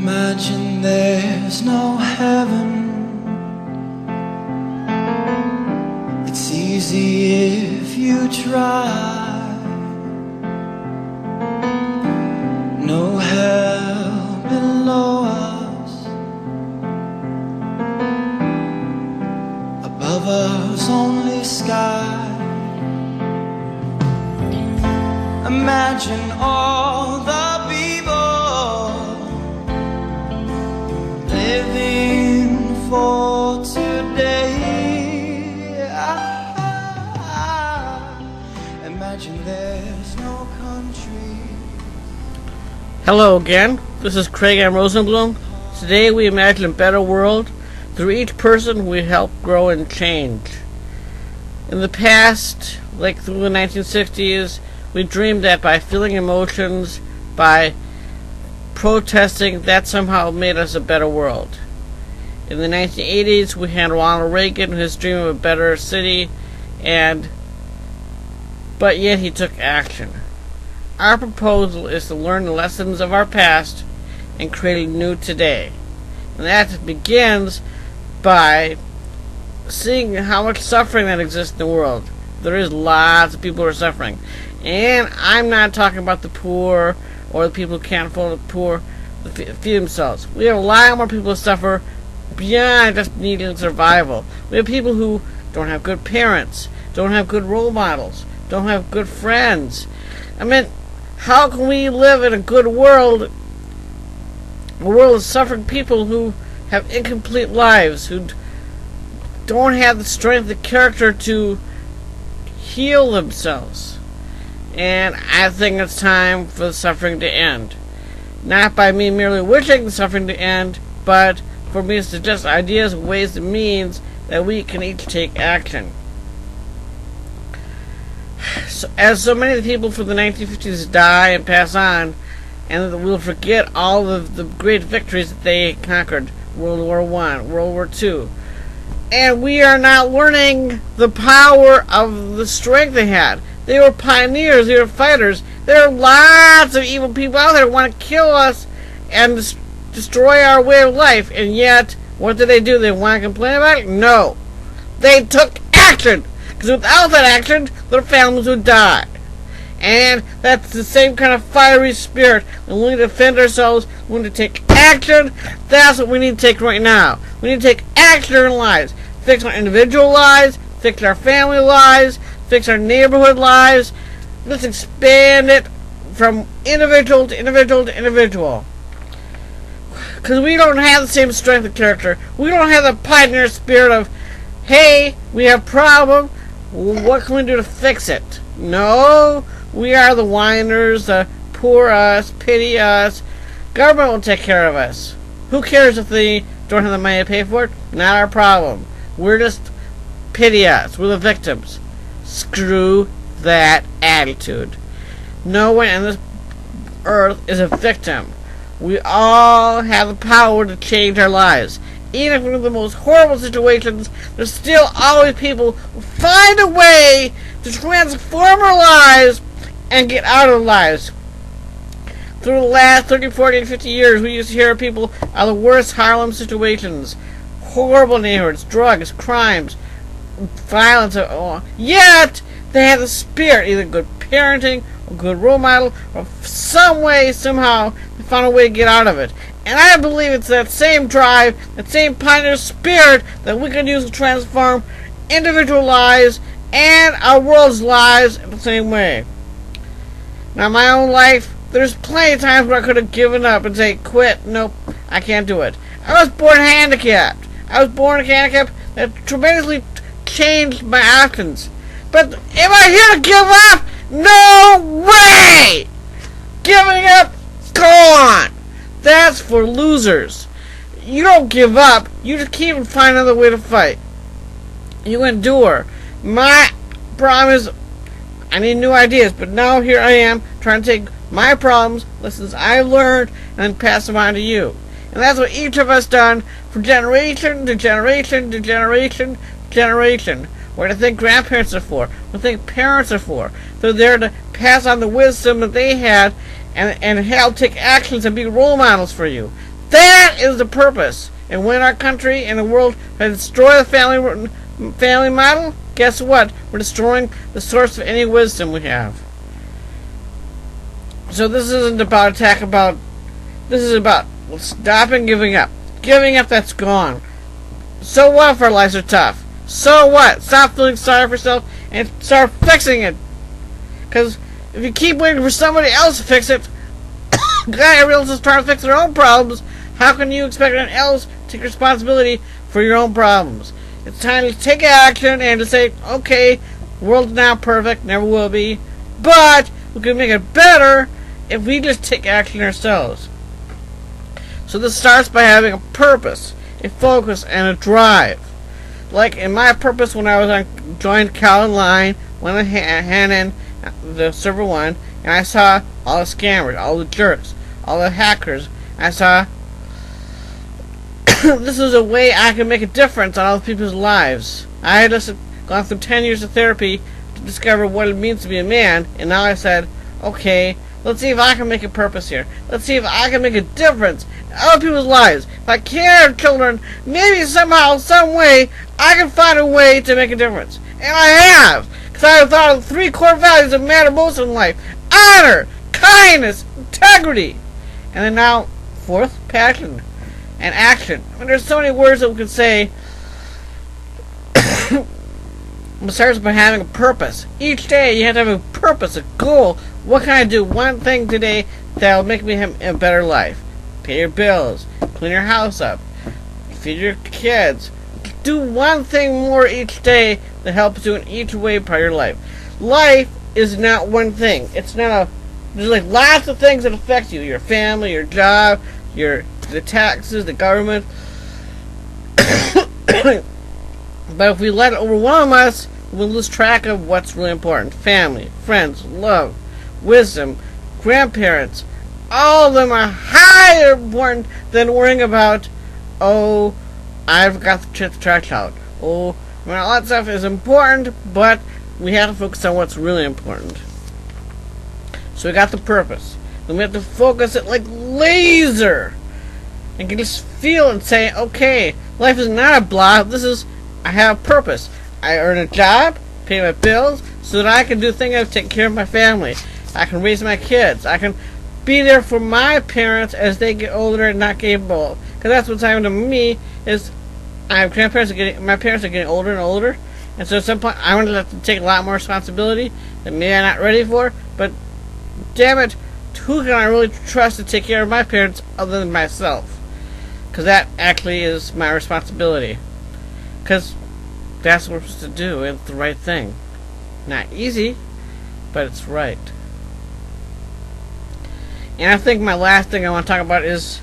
Imagine there's no heaven. It's easy if you try. No hell below us, above us only sky. Imagine all the people living for today. Imagine there's no country. Hello again, this is Craig M. Rosenblum. Today we imagine a better world through each person we help grow and change. In the past, like through the 1960s, we dreamed that by feeling emotions, by protesting, that somehow made us a better world. In the 1980s, we had Ronald Reagan, his dream of a better city, but yet he took action. Our proposal is to learn the lessons of our past and create a new today. And that begins by seeing how much suffering that exists in the world. There is lots of people who are suffering. And I'm not talking about the poor or the people who can't afford the poor to feed themselves. We have a lot more people who suffer beyond just needing survival. We have people who don't have good parents, don't have good role models, don't have good friends. I mean, how can we live in a good world, a world of suffering people who have incomplete lives, who don't have the strength of character to heal themselves? And I think it's time for the suffering to end. Not by me merely wishing the suffering to end, but for me to suggest ideas, ways, and means that we can each take action. So, as so many of the people from the 1950s die and pass on, and we'll forget all of the great victories that they conquered, World War I, World War II. And we are not learning the power of the strength they had. They were pioneers, they were fighters. There are lots of evil people out there who want to kill us and destroy our way of life. And yet, what did they do? They want to complain about it? No. They took action. Because without that action, their families would die. And that's the same kind of fiery spirit. We're willing to defend ourselves, we're willing to take action. That's what we need to take right now. We need to take action in our lives. Fix our individual lives, fix our family lives, fix our neighborhood lives. Let's expand it from individual to individual to individual. Because we don't have the same strength of character. We don't have the pioneer spirit of, hey, we have a problem, what can we do to fix it? No, we are the whiners, the poor us, pity us. Government will take care of us. Who cares if they don't have the money to pay for it? Not our problem. We're just pity us. We're the victims. Screw that attitude. No one on this earth is a victim. We all have the power to change our lives. Even if we're in the most horrible situations, there's still always people who find a way to transform our lives and get out of our lives. Through the last 30, 40, and 50 years, we used to hear people of the worst Harlem situations. Horrible neighborhoods, drugs, crimes, violence. Yet, they have the spirit, either good parenting, or good role model, or some way, somehow, they found a way to get out of it. And I believe it's that same drive, that same pioneer spirit that we can use to transform individual lives and our world's lives in the same way. Now, in my own life, there's plenty of times where I could have given up and say, quit, nope, I can't do it. I was born handicapped. I was born handicapped that tremendously changed my options. But am I here to give up? No way! Giving up, go on. That's for losers. You don't give up. You just keep and find another way to fight. You endure. My problem is I need new ideas, but now here I am trying to take my problems, lessons I've learned, and then pass them on to you. And that's what each of us done from generation to generation to generation to generation. What I think grandparents are for, what I think parents are for. They're there to pass on the wisdom that they had and help take actions and be role models for you. That is the purpose. And when our country and the world has destroyed the family model, guess what? We're destroying the source of any wisdom we have. So this isn't about this is about stopping giving up. Giving up, that's gone. So what if our lives are tough? So what? Stop feeling sorry for yourself and start fixing it. Because if you keep waiting for somebody else to fix it, everyone else is trying to fix their own problems, how can you expect anyone else to take responsibility for your own problems? It's time to take action and to say, okay, the world's not perfect, never will be, but we can make it better if we just take action ourselves. So this starts by having a purpose, a focus, and a drive. Like in my purpose when I was joined Cal in line, went to hand in the server one, and I saw all the scammers, all the jerks, all the hackers. I saw this is a way I can make a difference on other people's lives. I had just gone through 10 years of therapy to discover what it means to be a man, and now I said, okay, let's see if I can make a purpose here. Let's see if I can make a difference in other people's lives. If I care of children, maybe somehow, some way, I can find a way to make a difference. And I have! Because I have thought of the 3 core values that matter most in life. Honor, kindness, integrity. And then now, 4th, passion and action. I mean, there's so many words that we could say. It starts by having a purpose. Each day you have to have a purpose, a goal. What can I do one thing today that will make me have a better life? Pay your bills, clean your house up, feed your kids. Do one thing more each day that helps you in each way part of your life. Life is not one thing. It's not there's like lots of things that affect you. Your family, your job, the taxes, the government. But if we let it overwhelm us, we'll lose track of what's really important. Family, friends, love, wisdom, grandparents. All of them are higher important than worrying about, oh, I forgot to check the trash out. Oh, I mean, all that stuff is important, but we have to focus on what's really important. So we got the purpose. Then we have to focus it like laser. And can just feel and say, okay, life is not a blob. I have a purpose. I earn a job, pay my bills, so that I can do things to take care of my family. I can raise my kids. I can be there for my parents as they get older and not capable. Because that's what's happening to me is my parents are getting older and older. And so at some point I'm going to have to take a lot more responsibility that maybe I'm not ready for. But damn it, who can I really trust to take care of my parents other than myself? Because that actually is my responsibility. Because that's what we're supposed to do. It's the right thing. Not easy, but it's right. And I think my last thing I want to talk about is,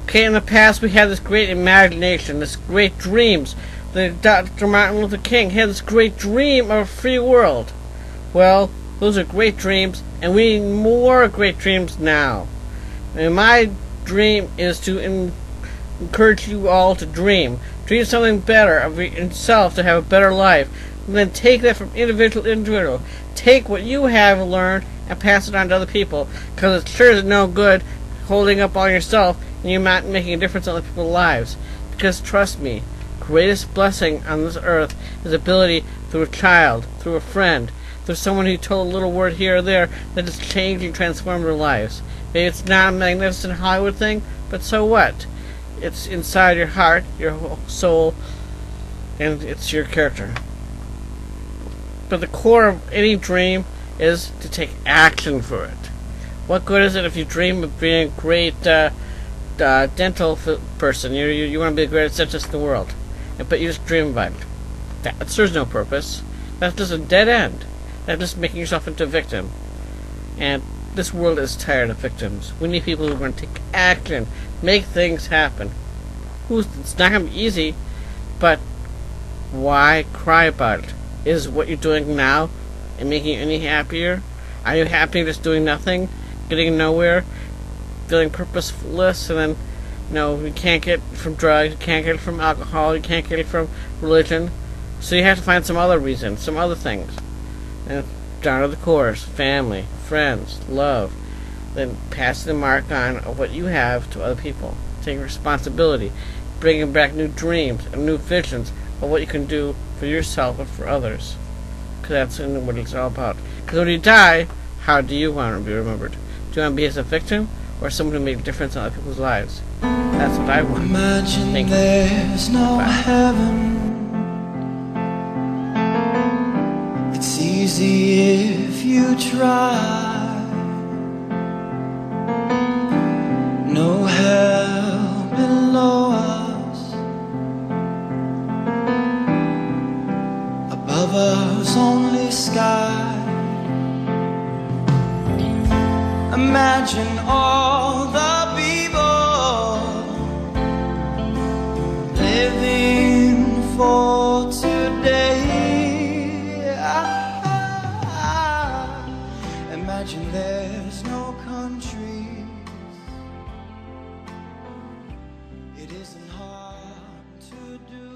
okay, in the past we had this great imagination, this great dreams. Dr. Martin Luther King had this great dream of a free world. Well, those are great dreams, and we need more great dreams now. And my dream is to encourage you all to dream. Dream something better of yourself to have a better life. And then take that from individual to individual. Take what you have learned and pass it on to other people. Because it sure is no good holding up on yourself and you're not making a difference in other people's lives. Because trust me, greatest blessing on this earth is ability through a child, through a friend, through someone who told a little word here or there that has changed and transformed their lives. Maybe it's not a magnificent Hollywood thing, but so what? It's inside your heart, your whole soul, and it's your character. But the core of any dream is to take action for it. What good is it if you dream of being a great dental person? You want to be the greatest dentist in the world, but you just dream about it. That serves no purpose. That's just a dead end. That's just making yourself into a victim. And this world is tired of victims. We need people who are going to take action, make things happen. It's not going to be easy, but why cry about it? Is what you're doing now and making you any happier? Are you happy just doing nothing, getting nowhere, feeling purposeless, and then, you can't get it from drugs, you can't get it from alcohol, you can't get it from religion, so you have to find some other reason, some other things. And down to the core, family, friends, love, then pass the mark on of what you have to other people. taking responsibility, bringing back new dreams and new visions of what you can do for yourself and for others. Because that's what it's all about. Because when you die, how do you want to be remembered? Do you want to be as a victim or someone who made a difference in other people's lives? That's what I want. Imagine there's no heaven. It's easy if you try. No hell below us. Above us only sky. Imagine all the people living for today. Imagine there's no countries. It isn't hard to do.